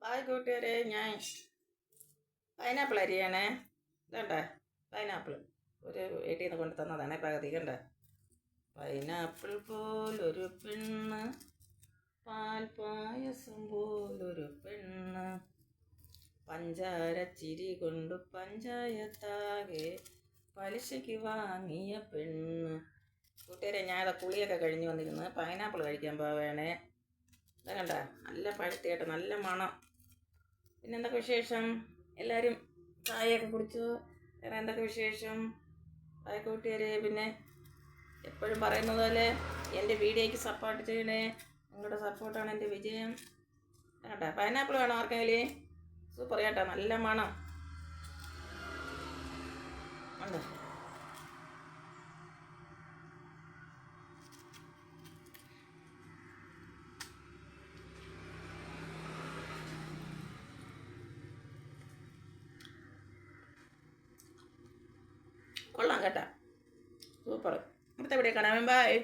Hi കൂട്ടുകാരെ, ഞാൻ pineapple അരിയണേ. ഇതണ്ടേ pineapple ഒരു വീട്ടിൽ നിന്ന് കൊണ്ട് തന്നതാണേ. പകുതി കണ്ട പൈനാപ്പിൾ പോലൊരു പെണ്ണ്, പാൽ പായസം പോലൊരു പെണ്ണ്, പഞ്ചാര ചിരി കൊണ്ട് പഞ്ചായത്താകെ പലിശയ്ക്ക് വാങ്ങിയ പെണ്ണ്. കൂട്ടുകാരെ, ഞാൻ കുളിയൊക്കെ കഴിഞ്ഞ് വന്നിരുന്ന് പൈനാപ്പിൾ കഴിക്കാൻ പോവേണേ. ഇതാ കണ്ട നല്ല പഴുത്തിയായിട്ട് നല്ല മണം. പിന്നെ എന്തൊക്കെ വിശേഷം? എല്ലാവരും ചായയൊക്കെ കുടിച്ചു. വേറെ എന്തൊക്കെ വിശേഷം? ഹായ് കൂട്ടുകാരെ, പിന്നെ എപ്പോഴും പറയുന്നത് പോലെ എൻ്റെ വീഡിയോയ്ക്ക് സപ്പോർട്ട് ചെയ്യണേ. നിങ്ങളുടെ സപ്പോർട്ടാണ് എൻ്റെ വിജയം. കേട്ടോ, പൈനാപ്പിൾ വേണം ആർക്കെങ്കിലും? സൂപ്പർ കേട്ടോ, നല്ല മണം ഉണ്ട്. കൊള്ളാം കേട്ടോ, സൂപ്പർ. അടുത്ത വീഡിയോ കാണാം. ബൈ.